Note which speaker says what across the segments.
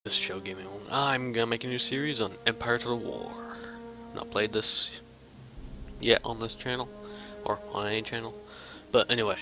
Speaker 1: This show gaming. I'm gonna make a new series on Empire Total War. Not played this yet on this channel or on any channel, but anyway,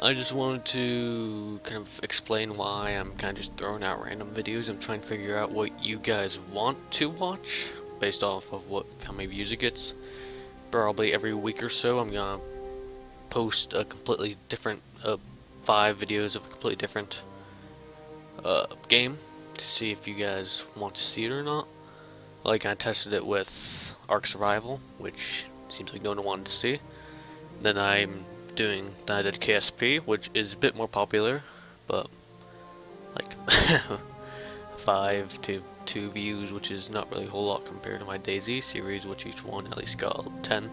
Speaker 1: I just wanted to kind of explain why I'm kind of just throwing out random videos. I'm trying to figure out what you guys want to watch based off of how many views it gets. Probably every week or so, I'm gonna post a completely different 5 videos of a completely different game to see if you guys want to see it or not. Like, I tested it with Ark Survival, which seems like no one wanted to see. Then I did KSP, which is a bit more popular, but like 5 to 2 views, which is not really a whole lot compared to my DayZ series, which each one at least got 10.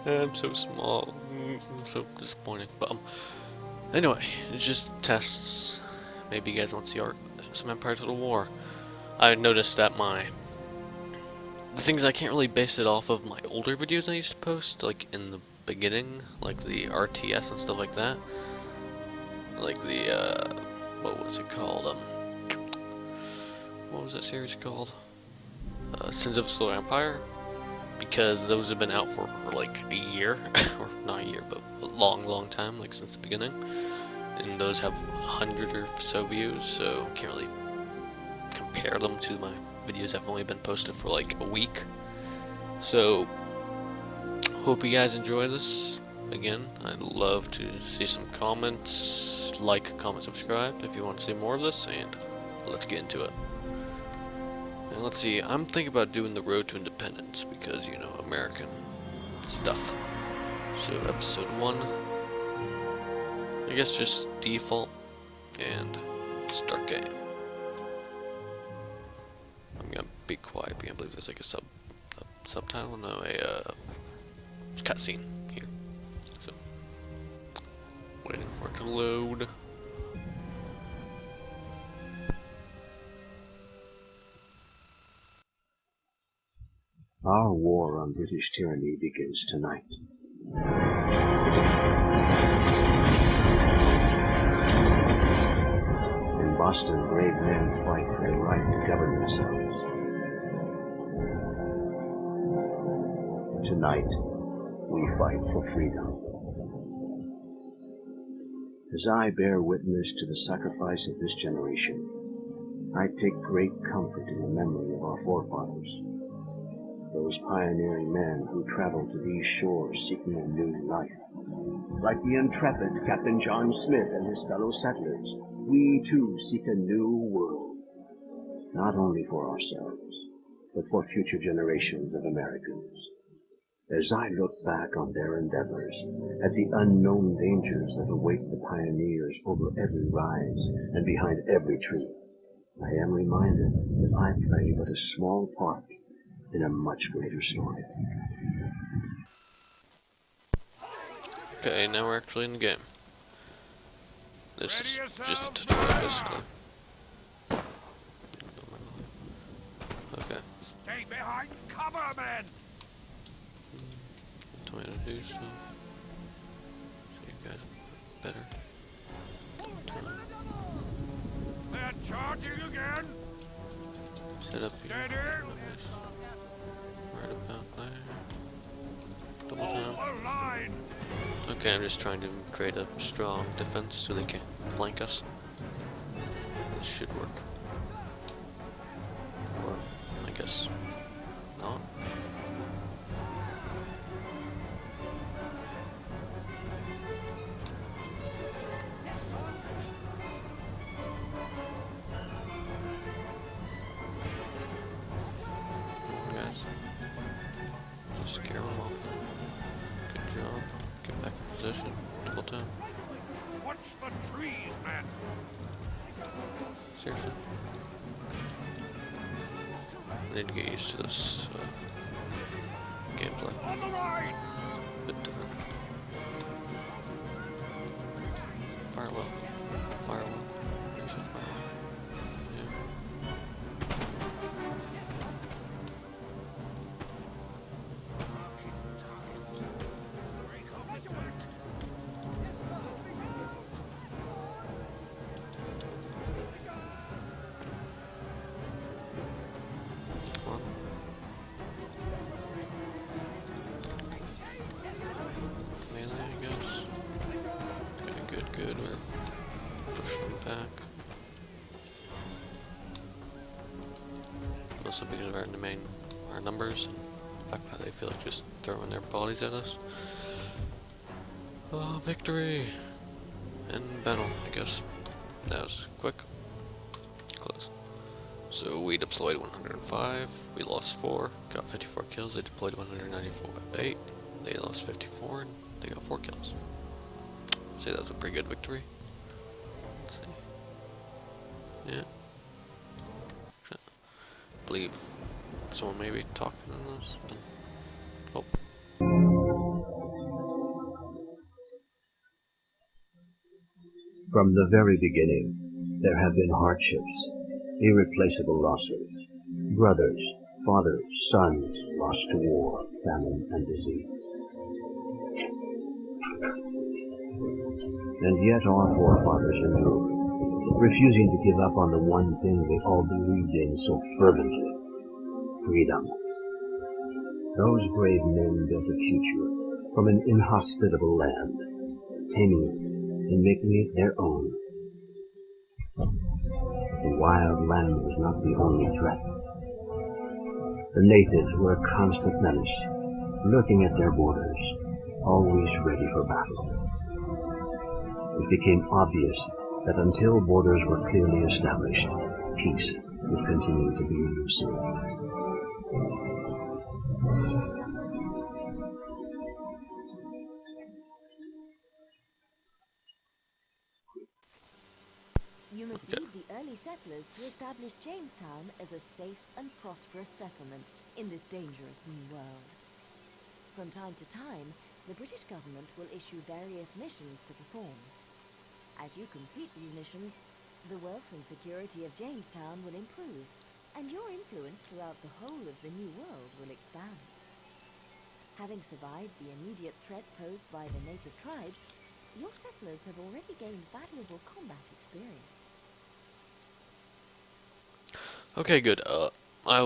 Speaker 1: I'm so small, I'm so disappointing. But anyway, it's just tests. Maybe you guys want to see some Empire Total War. I noticed that the things I can't really base it off of my older videos I used to post, like in the beginning, like the RTS and stuff like that. Like the what was it called? What was that series called? Sins of the Solar Empire, because those have been out for like a year, or not a year, but a long time, like since the beginning. And those have 100 or so views, so can't really compare them to my videos that have only been posted for like a week. So hope you guys enjoy this. Again, I'd love to see some comments, like, comment, subscribe if you want to see more of this, and let's get into it. And let's see, I'm thinking about doing the Road to Independence because, you know, American stuff. So episode 1, I guess just default, and start game. I'm gonna be quiet, but I believe there's like a subtitle, no, a cutscene here. So, waiting for it to load.
Speaker 2: Our war on British tyranny begins tonight. In Boston, brave men fight for the right to govern themselves. Tonight, we fight for freedom. As I bear witness to the sacrifice of this generation, I take great comfort in the memory of our forefathers, those pioneering men who traveled to these shores seeking a new life. Like the intrepid Captain John Smith and his fellow settlers, we too seek a new world, not only for ourselves, but for future generations of Americans. As I look back on their endeavors, at the unknown dangers that await the pioneers over every rise and behind every tree, I am reminded that I play but a small part in a much greater story.
Speaker 1: Okay, now we're actually in the game. This is just a tutorial, basically. Okay.
Speaker 3: Stay behind cover, men!
Speaker 1: Tell me to do stuff. So you guys better.
Speaker 3: They're charging again!
Speaker 1: Set up your
Speaker 3: Steady!
Speaker 1: right about there. Double time.
Speaker 3: Hold the line!
Speaker 1: Okay, I'm just trying to create a strong defense so they can't flank us. This should work. Or, I guess, not. Guys, just scare them off. Good job. Get back in position. Double time.
Speaker 3: Watch the trees, men!
Speaker 1: Seriously. I need to get used to this gameplay.
Speaker 3: On the line!
Speaker 1: Bit different. Fire well. Fire well. Fire well. Yeah. mostly because of our numbers, and the fact that they feel like just throwing their bodies at us. Victory and battle, I guess. That was quick, close. So we deployed 105, we lost 4, got 54 kills. They deployed 194, 8, they lost 54, and they got 4 kills. I'd say that was a pretty good victory. Let's see. Yeah. I believe someone may be talking on this. Oh.
Speaker 2: From the very beginning, there have been hardships, irreplaceable losses, brothers, fathers, sons lost to war, famine, and disease. And yet our forefathers endured, refusing to give up on the one thing they all believed in so fervently: freedom. Those brave men built a future from an inhospitable land, taming it and making it their own. The wild land was not the only threat. The natives were a constant menace, lurking at their borders, always ready for battle. It became obvious that until borders were clearly established, peace would continue to be elusive.
Speaker 4: You must lead the early settlers to establish Jamestown as a safe and prosperous settlement in this dangerous new world. From time to time, the British government will issue various missions to perform. As you complete these missions, the wealth and security of Jamestown will improve, and your influence throughout the whole of the new world will expand. Having survived the immediate threat posed by the native tribes, your settlers have already gained valuable combat experience.
Speaker 1: Okay, good. I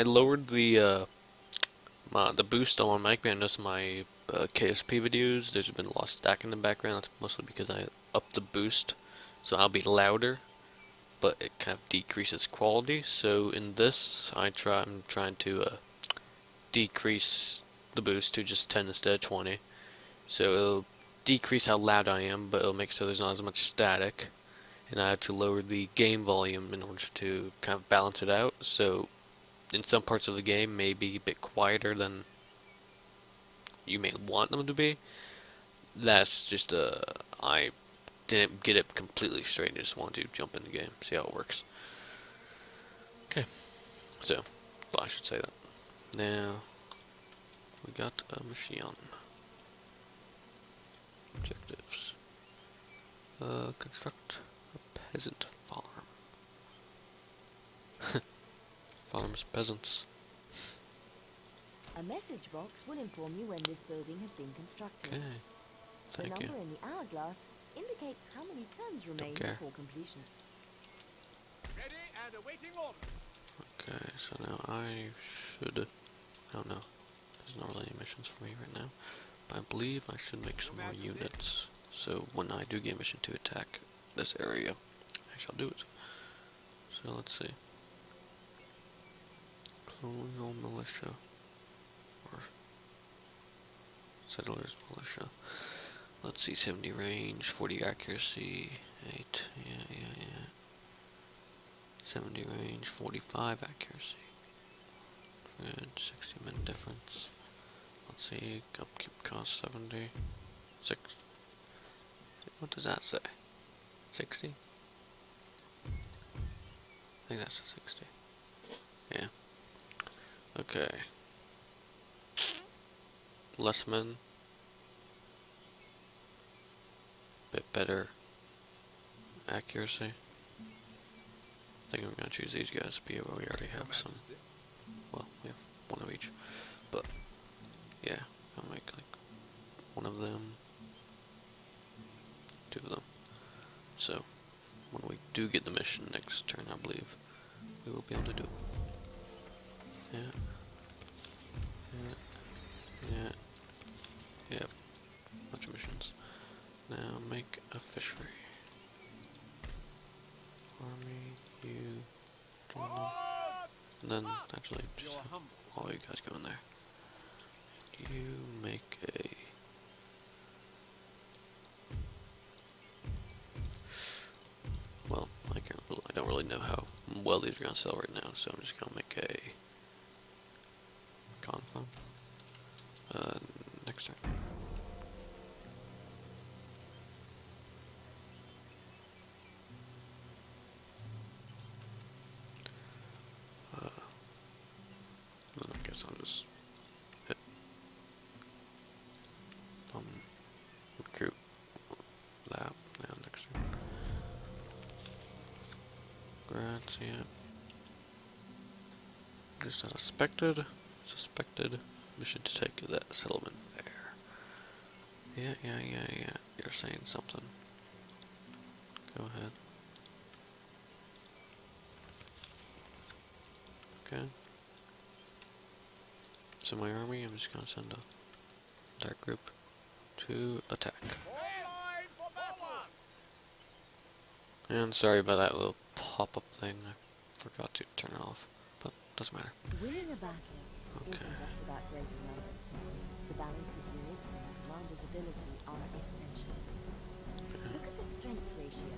Speaker 1: lowered the the boost on my mic. I noticed my KSP videos, there's been a lot of stack in the background. That's mostly because I upped the boost, so I'll be louder, but it kind of decreases quality. So in this, I'm trying to decrease the boost to just 10 instead of 20. So it'll decrease how loud I am, but it'll make so there's not as much static. And I had to lower the game volume in order to kind of balance it out. So in some parts of the game, may be a bit quieter than you may want them to be. That's just I didn't get it completely straight. I just wanted to jump in the game, see how it works. Okay, so well, I should say that. Now we got a machine. Objectives. Construct a peasant farm. Farms, peasants.
Speaker 4: A message box will inform you when this building has been constructed.
Speaker 1: Okay,
Speaker 4: The
Speaker 1: thank you.
Speaker 4: number in the hourglass indicates how many turns remain before completion.
Speaker 3: Ready and awaiting orders.
Speaker 1: Okay, so now I should. I don't know. There's not really any missions for me right now. But I believe I should make some more units. So when I do get a mission to attack this area, I shall do it. So let's see. Colonial militia. Or settlers militia. Let's see, 70 range, 40 accuracy, 8, yeah. 70 range, 45 accuracy. Good, 60 min difference. Let's see, upkeep cost 70. 6. What does that say? 60? I think that's a 60. Yeah. Okay. Less men. Bit better accuracy. I think I'm gonna choose these guys to be where we already have some. Well, we have one of each. But yeah, I'll make like one of them, 2 of them. So when we do get the mission next turn, I believe we will be able to do it. Yeah. Bunch of missions. Now make a fishery. Army, you, don't know. And then, actually, just
Speaker 3: Your humble.
Speaker 1: all you guys go in there. You make a... Well, I don't really know how well these are gonna sell right now, so I'm just gonna make a confirm. Next turn. Then I guess I'll just hit recruit that now next turn. Grants, yeah. This is suspected mission to take that settlement there. Yeah. You're saying something. Go ahead. Okay. So my army, I'm just gonna send a dark group to attack.
Speaker 3: Line for battle.
Speaker 1: And sorry about that little pop-up thing. I forgot to turn it off, but doesn't matter.
Speaker 4: Winning a battle
Speaker 1: Okay.
Speaker 4: isn't just about greater numbers. The balance of units and commander's ability are essential. Look at the strength ratio,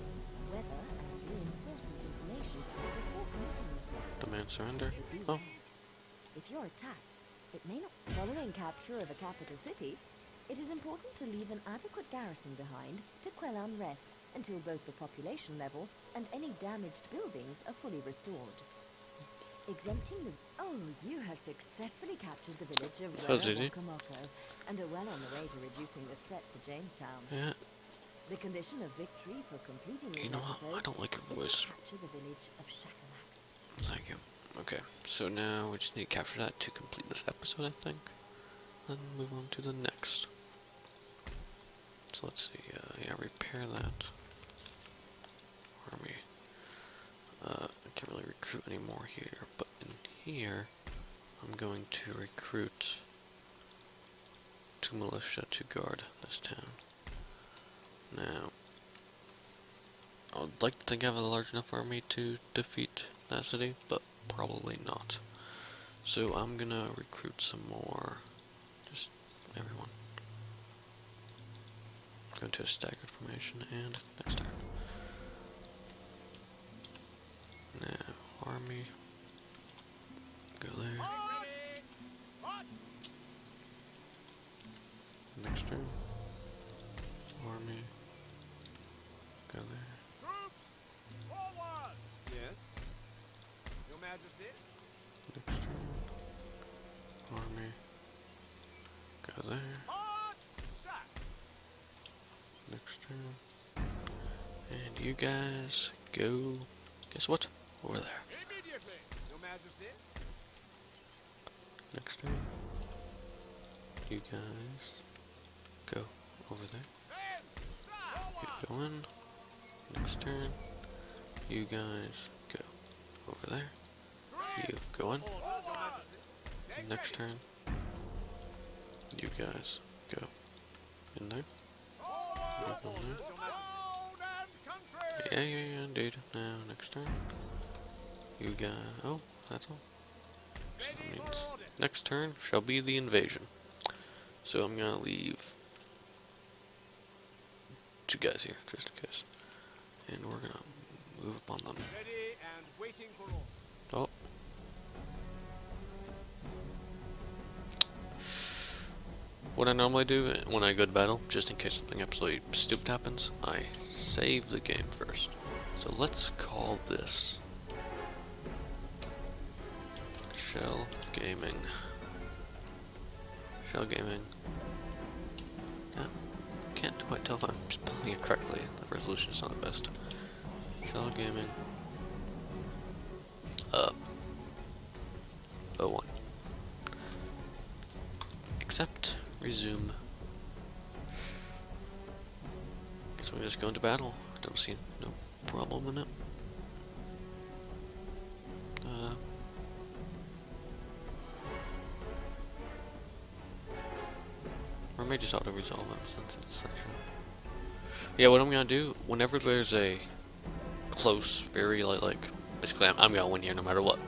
Speaker 4: weather, and reinforcement information before committing yourself.
Speaker 1: Demand surrender.
Speaker 4: With these
Speaker 1: Oh,
Speaker 4: aids, if you're attacked, it may not. Following capture of a capital city, it is important to leave an adequate garrison behind to quell unrest until both the population level and any damaged buildings are fully restored. Exempting the... Oh, you have successfully captured the village of
Speaker 1: That was easy.
Speaker 4: Wakamoko and are well on the way to reducing the threat to Jamestown.
Speaker 1: yeah.
Speaker 4: The condition of victory for completing this
Speaker 1: You know what?
Speaker 4: episode
Speaker 1: I don't like your
Speaker 4: is
Speaker 1: voice.
Speaker 4: to capture the village of Shakamax.
Speaker 1: Thank you. Okay, so now we just need to capture that to complete this episode, I think. Then move on to the next. So let's see, yeah, repair that. Army. I can't really recruit anymore here, but in here, I'm going to recruit 2 militia to guard this town. Now, I would like to think I have a large enough army to defeat that city, but probably not. So I'm gonna recruit some more, just everyone. Go into a staggered formation and next turn. Now, army, go there.
Speaker 3: Ready. Hot.
Speaker 1: Next turn, army, go there.
Speaker 3: Troops. Forward. Yes. Your Majesty.
Speaker 1: Next turn, army, go there.
Speaker 3: Hot. Sir.
Speaker 1: Next turn, and you guys go. Guess what? Over there.
Speaker 3: Immediately. Your Majesty.
Speaker 1: Next turn, you guys go over there.
Speaker 3: Then. Sir.
Speaker 1: You
Speaker 3: Forward.
Speaker 1: go in. Next turn, you guys go over there. You go in.
Speaker 3: Orders, Your Majesty. Take
Speaker 1: Next
Speaker 3: ready.
Speaker 1: turn, you guys go in there.
Speaker 3: Forward.
Speaker 1: Go in there.
Speaker 3: Your Majesty. Own and country.
Speaker 1: Yeah, indeed. Now, next turn, you guys. Oh, that's all. So that
Speaker 3: Ready
Speaker 1: means
Speaker 3: for order.
Speaker 1: next turn shall be the invasion. So I'm gonna leave 2 guys here, just in case. And we're gonna move upon them.
Speaker 3: Ready and waiting for orders.
Speaker 1: Oh. What I normally do when I go to battle, just in case something absolutely stupid happens, I save the game first. So let's call this Shell Gaming. Shell Gaming. Yeah, can't quite tell if I'm spelling it correctly. The resolution is not the best. Shell Gaming. 01. Accept. Resume. Guess we just go into battle. Don't see no problem in it. Or may just auto resolve it since it's such a... Yeah, what I'm gonna do, whenever there's a close, very like basically I'm gonna win here no matter what.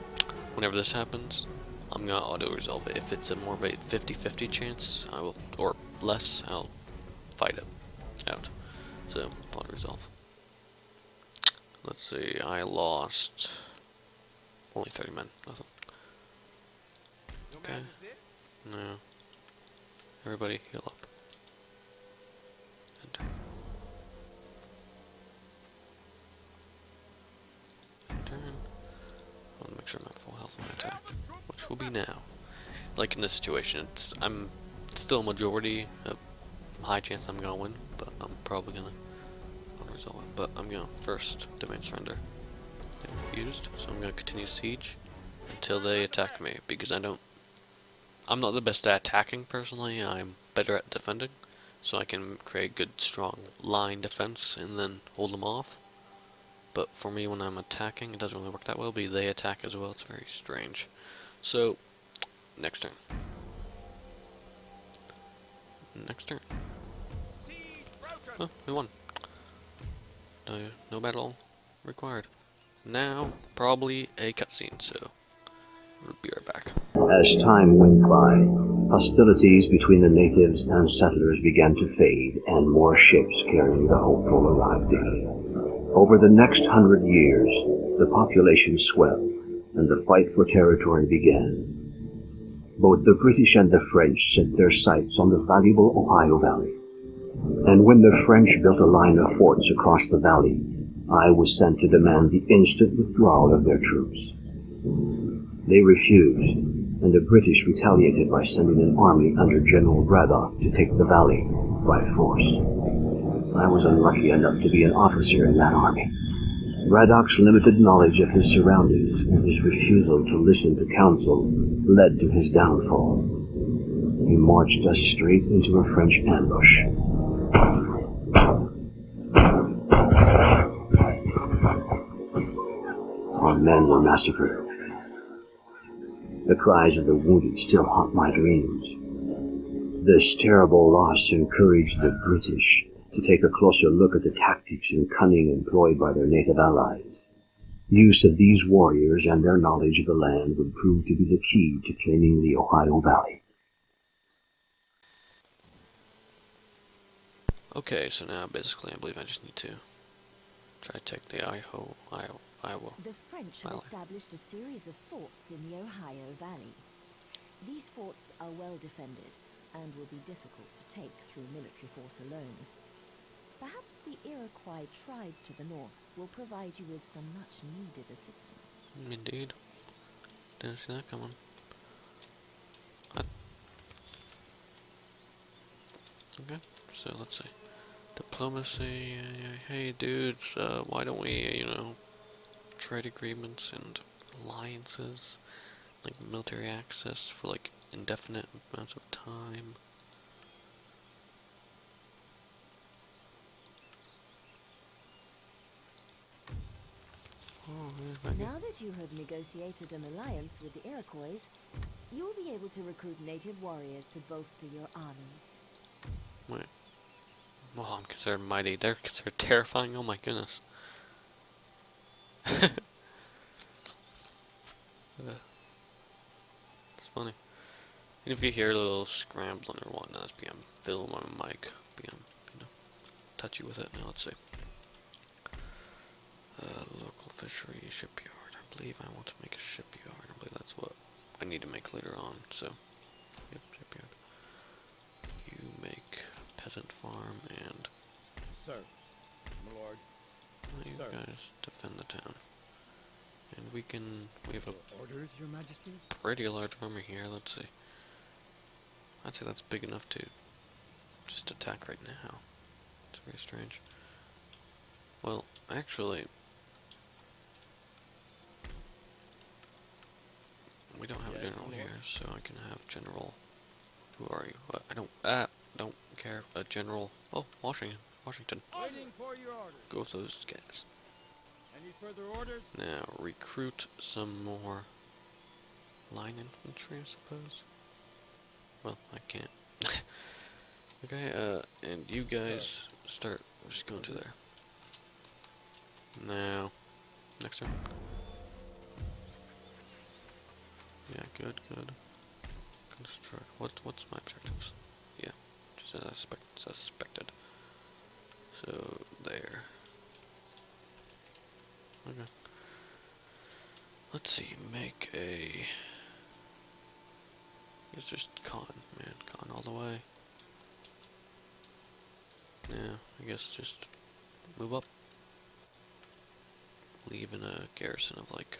Speaker 1: whenever this happens, I'm gonna auto-resolve it. If it's a more of a 50-50 chance, I will, or less, I'll fight it out. So, auto-resolve. Let's see, I lost only 30 men, nothing.
Speaker 3: Your
Speaker 1: Okay.
Speaker 3: Majesty?
Speaker 1: No. Everybody heal up. Enter. Turn. I want to make sure I'm at full health on my attack, which will be now. Like in this situation, I'm still a majority, a high chance I'm gonna win, but I'm probably gonna resolve it. But I'm gonna first demand surrender. They refused, so I'm gonna continue siege until they attack me, because I'm not the best at attacking personally. I'm better at defending, so I can create good, strong line defense and then hold them off. But for me, when I'm attacking, it doesn't really work that well, because they attack as well. It's very strange. So, next turn. Next turn.
Speaker 3: Siege broken.
Speaker 1: Oh, we won. No battle required. Now, probably a cutscene, so we'll be right back.
Speaker 2: As time went by, hostilities between the natives and settlers began to fade, and more ships carrying the hopeful arrived daily. Over the next 100 years, the population swelled, and the fight for territory began. Both the British and the French set their sights on the valuable Ohio Valley. And when the French built a line of forts across the valley, I was sent to demand the instant withdrawal of their troops. They refused, and the British retaliated by sending an army under General Braddock to take the valley by force. I was unlucky enough to be an officer in that army. Braddock's limited knowledge of his surroundings and his refusal to listen to counsel led to his downfall. He marched us straight into a French ambush. Our men were massacred. The cries of the wounded still haunt my dreams. This terrible loss encouraged the British to take a closer look at the tactics and cunning employed by their native allies. Use of these warriors and their knowledge of the land would prove to be the key to claiming the Ohio Valley.
Speaker 1: Okay, so now basically I believe I just need to try to take the Iowa.
Speaker 4: The French have
Speaker 1: Valley.
Speaker 4: established a series of forts in the Ohio Valley. These forts are well defended and will be difficult to take through military force alone. Perhaps the Iroquois tribe to the north will provide you with some much-needed assistance.
Speaker 1: Indeed. Didn't see that coming. Okay, so let's see. Diplomacy, hey dudes, why don't we, trade agreements and alliances, like military access for like indefinite amounts of time. Oh, here's my
Speaker 4: Now that you have negotiated an alliance with the Iroquois, you'll be able to recruit native warriors to bolster your armies.
Speaker 1: Wait. Well, I'm considered mighty. They're considered terrifying. Oh my goodness. It's funny. And if you hear a little scrambling or whatnot, it's because I'm filming my mic. Because I'm, touchy with it. Now let's see. Local fishery shipyard. I believe I want to make a shipyard. I believe that's what I need to make later on. So, yep, shipyard. You make peasant farm and
Speaker 3: Sir, my lord.
Speaker 1: you
Speaker 3: Sir.
Speaker 1: guys defend the town. And we have a
Speaker 3: Orders, your majesty?
Speaker 1: pretty large army here. Let's see. I'd say that's big enough to just attack right now. It's very strange. Well, actually, we don't have a
Speaker 3: Yes,
Speaker 1: general
Speaker 3: my lord.
Speaker 1: here, so I can have general. Who are you? What? I don't care. A general. Oh, Washington.
Speaker 3: Waiting for your orders.
Speaker 1: Go with those guys.
Speaker 3: Any further orders?
Speaker 1: Now recruit some more line infantry, I suppose. Well, I can't. Okay, and you guys start just going to there. Now, next turn. Yeah, good. Construct. What's my objectives? Yeah, just as suspected. So there. Okay. Let's see. Make a. It's just con, man. Con all the way. Yeah, I guess just move up. Leave in a garrison of like.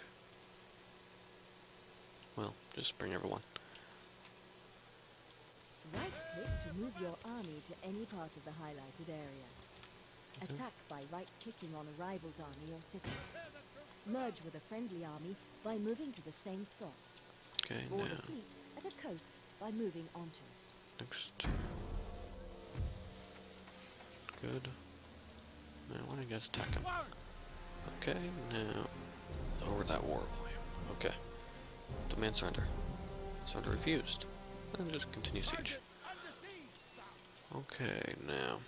Speaker 1: Well, just bring everyone.
Speaker 4: Right-click to move your army to any part of the highlighted area.
Speaker 1: Okay.
Speaker 4: Attack by right-clicking on a rival's army or city. Merge with a friendly army by moving to the same spot.
Speaker 1: Okay,
Speaker 4: Board
Speaker 1: now
Speaker 4: a fleet at a coast by moving onto it.
Speaker 1: next. Good. Now I want to guys attack him. Okay, now over that war volume. Okay. Demand surrender. Surrender refused. Then just continue siege. Okay, now.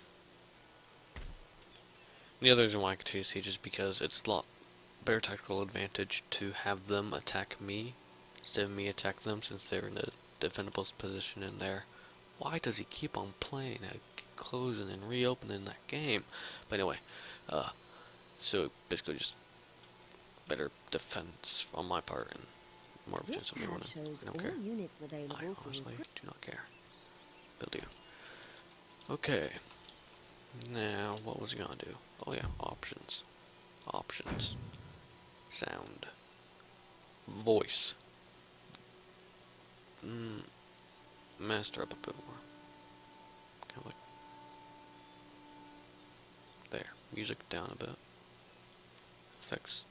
Speaker 1: The other reason why I continue siege is because it's a lot better tactical advantage to have them attack me instead of me attack them, since they're in a defendable position in there. Why does he keep on playing, closing and reopening that game? But anyway, so basically just better defense on my part and more of a
Speaker 4: This
Speaker 1: chance of me
Speaker 4: tab
Speaker 1: winning.
Speaker 4: shows
Speaker 1: I don't
Speaker 4: all
Speaker 1: care.
Speaker 4: units available
Speaker 1: I
Speaker 4: for
Speaker 1: honestly
Speaker 4: recruit.
Speaker 1: do not care. Build you. Okay. Now, what was he gonna do? Oh yeah, options. Options. Sound. Voice. Master up a bit more. Kind of like there. Music down a bit. Effects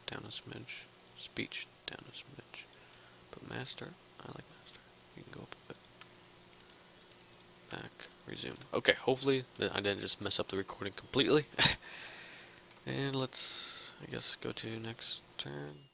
Speaker 1: down a smidge. Speech down a smidge. But master, I like master. You can go up a bit. Back. Resume. Okay, hopefully I didn't just mess up the recording completely. And let's, I guess, go to next turn.